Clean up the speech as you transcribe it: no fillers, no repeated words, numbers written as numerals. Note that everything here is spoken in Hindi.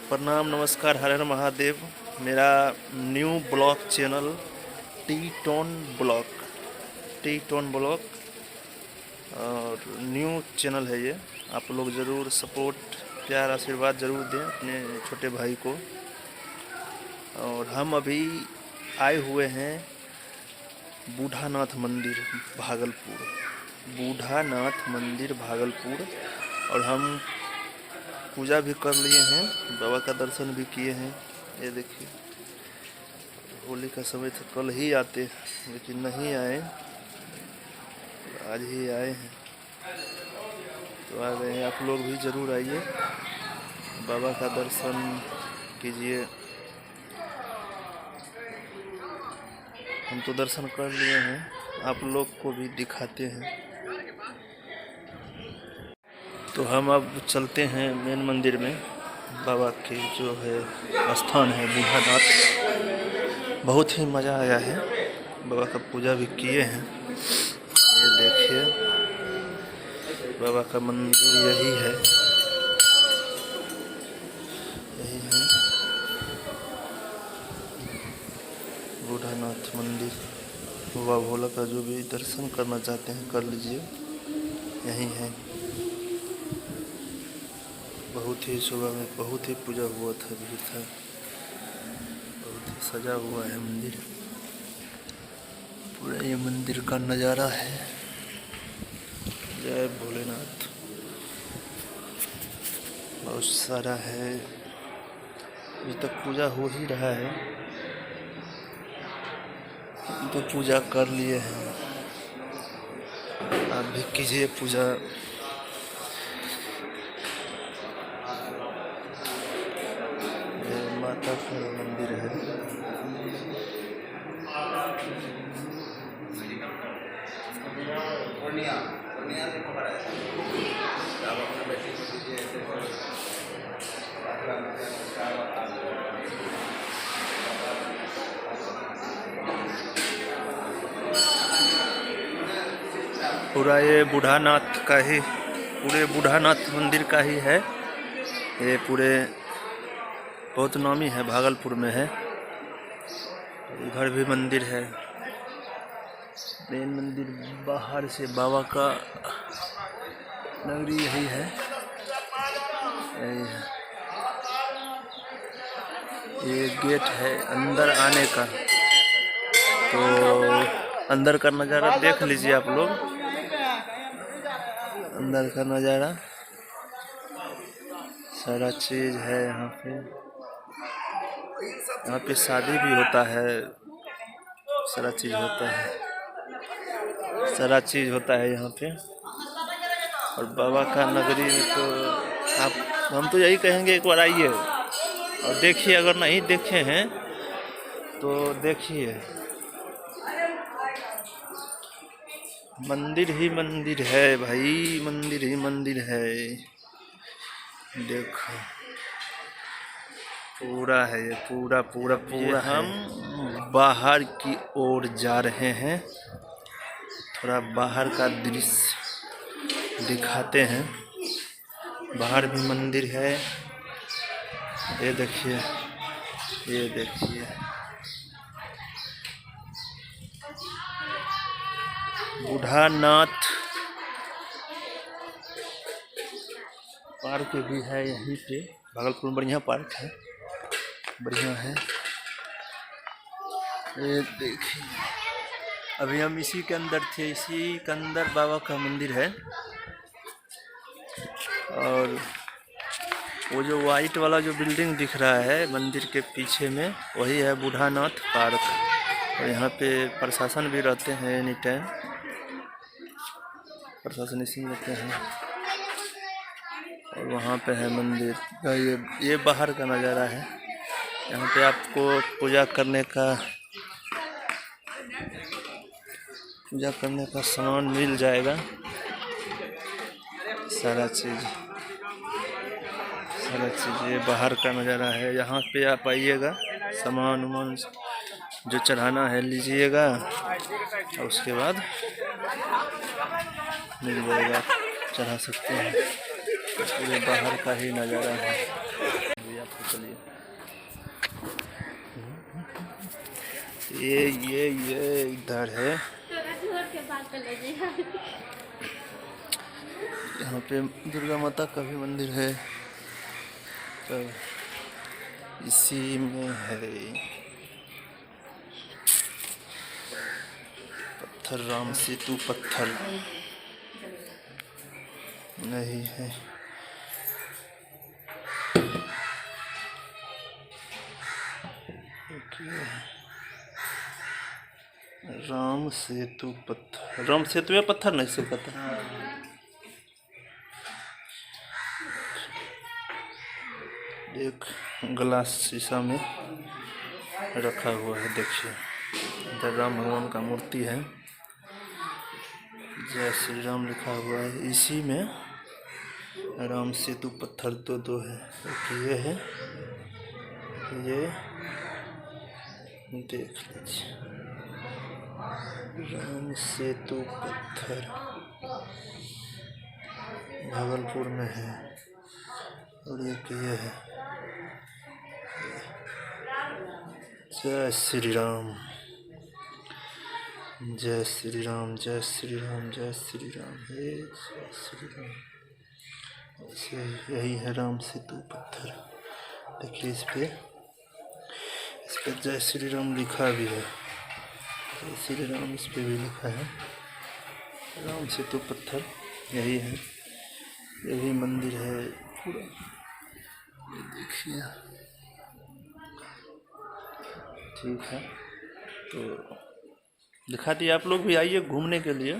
प्रणाम, नमस्कार, हर हर महादेव। मेरा new blog channel T tone blog और न्यू चैनल है ये। आप लोग ज़रूर सपोर्ट, प्यार, आशीर्वाद ज़रूर दें अपने छोटे भाई को। और हम अभी आए हुए हैं बूढ़ानाथ मंदिर भागलपुर और हम पूजा भी कर लिए हैं, बाबा का दर्शन भी किए हैं। ये देखिए, होली का समय था, कल ही आते लेकिन नहीं आए, आज ही आए हैं तो आ गए हैं। आप लोग भी ज़रूर आइए, बाबा का दर्शन कीजिए। हम तो दर्शन कर लिए हैं, आप लोग को भी दिखाते हैं। तो हम अब चलते हैं मेन मंदिर में, बाबा के जो है स्थान है बूढ़ानाथ। बहुत ही मज़ा आया है, बाबा का पूजा भी किए हैं। ये देखिए, बाबा का मंदिर यही है। बूढ़ानाथ मंदिर। बाबा भोला का जो भी दर्शन करना चाहते हैं कर लीजिए, यही है। बहुत ही सुबह में बहुत ही पूजा हुआ था, भीड़ था, बहुत ही सजा हुआ है मंदिर। पूरा ये मंदिर का नज़ारा है। जय भोलेनाथ। बहुत सारा है, अभी तक पूजा हो ही रहा है। हम तो पूजा कर लिए हैं, आप भी कीजिए पूजा। ये माता का मंदिर है। पूरा ये बूढ़ानाथ का ही, पूरे बूढ़ानाथ मंदिर का ही है ये। पूरे बहुत नामी है, भागलपुर में है। इधर भी मंदिर है, मेन मंदिर बाहर से बाबा का नगरी यही है, यही है। ये गेट है अंदर आने का, तो अंदर का नज़ारा देख लीजिए आप लोग। अंदर का नज़ारा सारा चीज़ है यहाँ पे। यहाँ पे शादी भी होता है, सारा चीज़ होता है, सारा चीज़ होता है यहाँ पे। और बाबा का नगरी में तो हम तो यही कहेंगे, एक बार आइए और देखिए। अगर नहीं देखे हैं तो देखिए, मंदिर ही मंदिर है भाई, मंदिर ही मंदिर है। देखो, पूरा है ये, पूरा पूरा पूरा। हम बाहर की ओर जा रहे हैं, थोड़ा बाहर का दृश्य दिखाते हैं। बाहर भी मंदिर है, ये देखिए, ये देखिए। बूढ़ानाथ पार्क भी है यहीं पे, भागलपुर में बढ़िया पार्क है, बढ़िया है। ये देखिए, अभी हम इसी के अंदर थे, इसी के अंदर बाबा का मंदिर है। और वो जो वाइट वाला जो बिल्डिंग दिख रहा है मंदिर के पीछे में, वही है बूढ़ानाथ पार्क। और यहाँ पे प्रशासन भी रहते हैं एनी टाइम, प्रशासन इसी में रहते हैं। और वहाँ पे है मंदिर। ये बाहर का नज़ारा है। यहाँ पे आपको पूजा करने का सामान मिल जाएगा, सारा चीज़। ये बाहर का नज़ारा है। यहाँ पे आप आइएगा, सामान उमान जो चढ़ाना है लीजिएगा, और उसके बाद मिल जाएगा, चढ़ा सकते हैं। पूरे बाहर का ही नज़ारा है। दिखाते चलिए। ये इधर है, यहाँ पे दुर्गा माता का भी मंदिर है, तो इसी में है पत्थर, राम सेतु पत्थर नहीं है। राम सेतु पत्थर, राम सेतु या पत्थर नहीं से पता। एक ग्लास शीशा में रखा हुआ है, देखिए इधर राम भगवान का मूर्ति है, जय श्री राम लिखा हुआ है। इसी में राम सेतु पत्थर दो है, एक ये है, ये देख लीजिए राम सेतु पत्थर भागलपुर में है। और एक ये है, जय श्री राम, जय श्री राम, जय श्री राम, जय श्री राम, हे जय श्री राम। यही है राम सेतु पत्थर, देखिए इस पे जय श्री राम लिखा भी है, जय श्री राम इस पे भी लिखा है। राम सेतु पत्थर यही है, यही मंदिर है पूरा, ये देखिए। ठीक है, तो दिखा दिए, आप लोग भी आइए घूमने के लिए।